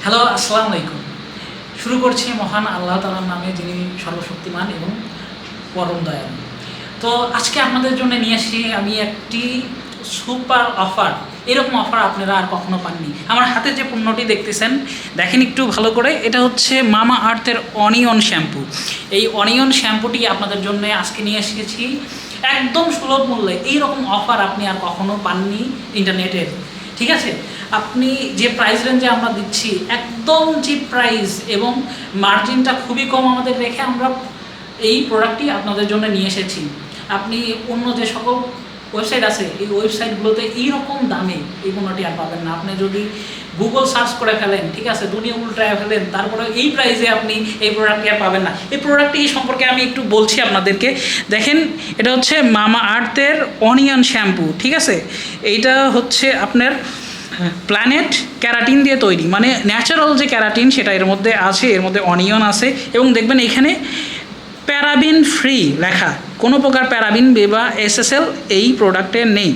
Hello, আসসালামু আলাইকুম। শুরু করছি মহান আল্লাহ তাআলার নামে, যিনি সর্বশক্তিমান এবং পরম দয়ালু। তো আজকে আপনাদের জন্য নিয়ে আসি আমি একটি সুপার অফার। এরকম অফার আপনারা আর কখনো পাননি। আমার হাতে যে পণ্যটি দেখতেছেন, দেখেন একটু ভালো করে, এটা হচ্ছে মামা আর্থের অনিয়ন শ্যাম্পু। এই অনিয়ন শ্যাম্পুটি আপনাদের জন্য আজকে নিয়ে এসেছি একদম সুলভ মূল্যে। এইরকম অফার আপনি আর কখনো পাননি ইন্টারনেটের, ঠিক আছে? আপনি যে প্রাইস রেঞ্জে আমরা দিচ্ছি একদম চিপ প্রাইস এবং মার্জিনটা খুবই কম আমাদের রেখে আমরা এই প্রোডাক্টটি আপনাদের জন্য নিয়ে এসেছি। আপনি অন্য যে সকল ওয়েবসাইট আছে, এই ওয়েবসাইটগুলোতে এইরকম দামে এই পণ্যটি আর পাবেন না। আপনি যদি গুগল সার্চ করে ফেলেন, ঠিক আছে, দুনিয়া উল্টায় ফেলেন, তারপরে এই প্রাইসে আপনি এই প্রোডাক্টটি আর পাবেন না। এই প্রোডাক্টটি সম্পর্কে আমি একটু বলছি আপনাদেরকে। দেখেন, এটা হচ্ছে মামা আর্থের অনিয়ন শ্যাম্পু, ঠিক আছে? এইটা হচ্ছে আপনার প্ল্যানেট ক্যারাটিন দিয়ে তৈরি, মানে ন্যাচারাল যে ক্যারাটিন সেটা এর মধ্যে আছে, এর মধ্যে অনিয়ন আছে এবং দেখবেন এখানে প্যারাবিন ফ্রি লেখা, কোনো প্রকার প্যারাবিন বা এসএসএল এই প্রোডাক্টে নেই।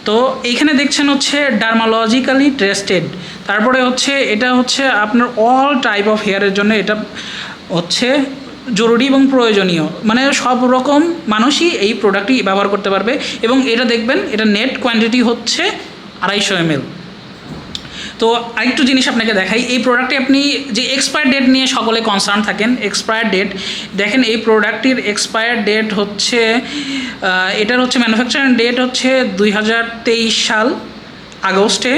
তো এইখানে দেখছেন হচ্ছে ডার্মালজিক্যালি টেস্টেড, তারপরে হচ্ছে এটা হচ্ছে আপনার অল টাইপ অফ হেয়ারের জন্য এটা হচ্ছে জরুরি এবং প্রয়োজনীয়, মানে সব রকম মানুষই এই প্রোডাক্টটি ব্যবহার করতে পারবে। এবং এটা দেখবেন, এটা নেট কোয়ান্টিটি হচ্ছে 250 ml। তো আরেকটু জিনিস আপনাকে দেখাই, এই প্রোডাক্টে আপনি যে এক্সপায়ার ডেট নিয়ে সকলে কনসার্ন থাকেন, এক্সপায়ার ডেট দেখেন, এই প্রোডাক্টটির এক্সপায়ার ডেট হচ্ছে এটার হচ্ছে ম্যানুফ্যাকচারিং ডেট হচ্ছে 2023 সাল আগস্টে,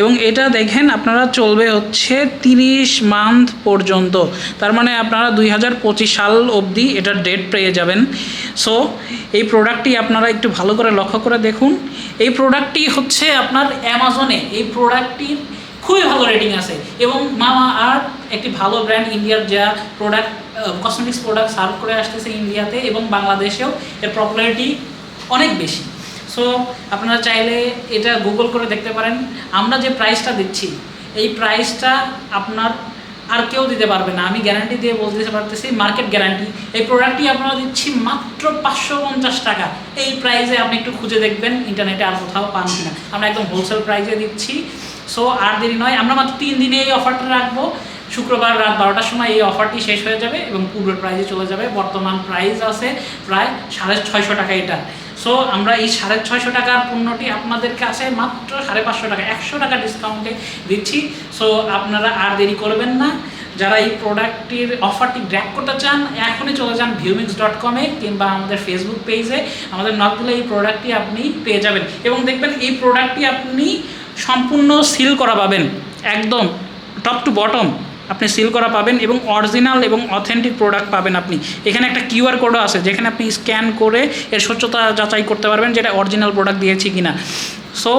এবং এটা দেখেন আপনারা চলবে হচ্ছে 30 মান্থ পর্যন্ত, তার মানে আপনারা 2025 সাল অবধি এটার ডেট পেয়ে যাবেন। সো এই প্রোডাক্টটি আপনারা একটু ভালো করে লক্ষ্য করে দেখুন। এই প্রোডাক্টটি হচ্ছে আপনার অ্যামাজনে এই প্রোডাক্টটির খুবই ভালো রেটিং আছে এবং মামা আর্থ একটি ভালো ব্র্যান্ড, ইন্ডিয়ার যা প্রোডাক্ট কসমেটিক্স প্রোডাক্ট সার্ভ করে আসতেছে ইন্ডিয়াতে এবং বাংলাদেশেও এর পপুলারিটি অনেক বেশি। সো আপনারা চাইলে এটা গুগল করে দেখতে পারেন। আমরা যে প্রাইসটা দিচ্ছি এই প্রাইসটা আপনার আর কেউ দিতে পারবে না, আমি গ্যারান্টি দিয়ে বলতে পারতেছি, মার্কেট গ্যারান্টি। এই প্রোডাক্টটি আপনারা দিচ্ছি মাত্র 550 টাকা। এই প্রাইসে আপনি একটু খুঁজে দেখবেন ইন্টারনেটে আর কোথাও পান কিনা। আমরা একদম হোলসেল প্রাইসে দিচ্ছি। সো আর দেরি নয়, আমরা মাত্র 3 দিনে এই অফারটা রাখবো। শুক্রবার রাত 12টার সময় এই অফারটি শেষ হয়ে যাবে এবং পূর্বের প্রাইসে চলে যাবে। বর্তমান প্রাইস আছে প্রায় 650 টাকা এটা। সো আমরা এই 650 টাকার পণ্যটি আপনাদের কাছে মাত্র 550 টাকা, 100 টাকা ডিসকাউন্টে দিচ্ছি। সো আপনারা আর দেরি করবেন না। যারা এই প্রোডাক্টটির অফারটি গ্র্যাব করতে চান, এখনই চলে যান viewmix.com-এ কিংবা আমাদের ফেসবুক পেজে আমাদের নক দিলে এই প্রোডাক্টটি আপনি পেয়ে যাবেন। এবং দেখবেন এই প্রোডাক্টটি আপনি সম্পূর্ণ সিল করা পাবেন, একদম টপ টু বটম আপনি সিল করা পাবেন এবং অরিজিনাল এবং অথেন্টিক প্রোডাক্ট পাবেন। আপনি এখানে একটা কিউআর কোডও আছে, যেখানে আপনি স্ক্যান করে এর স্বচ্ছতা যাচাই করতে পারবেন যেটা অরিজিনাল প্রোডাক্ট দিয়েছি কিনা। সো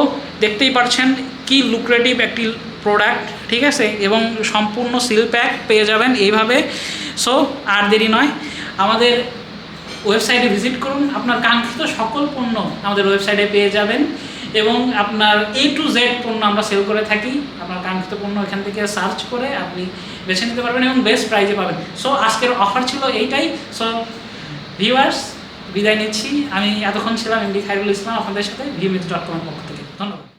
দেখতেই পাচ্ছেন কি লুক্রেটিভ একটি প্রোডাক্ট, ঠিক আছে, এবং সম্পূর্ণ সিল প্যাক পেয়ে যাবেন এইভাবে। সো আর দেরি নয়, আমাদের ওয়েবসাইটে ভিজিট করুন, আপনার কাঙ্ক্ষিত সকল পণ্য আমাদের ওয়েবসাইটে পেয়ে যাবেন এবং আপনার A to Z পণ্য আমরা সেল করে থাকি। আপনার কাঙ্ক্ষিত পণ্য এখান থেকে সার্চ করে আপনি বেছে নিতে পারবেন এবং বেস্ট প্রাইজে পাবেন। সো আজকের অফার ছিল এইটাই। সো ভিউয়ার্স, বিদায় নিচ্ছি। আমি এতক্ষণ ছিলাম এমডি খায়রুল ইসলাম আপনাদের সাথে viewmix.com-এর পক্ষ থেকে। ধন্যবাদ।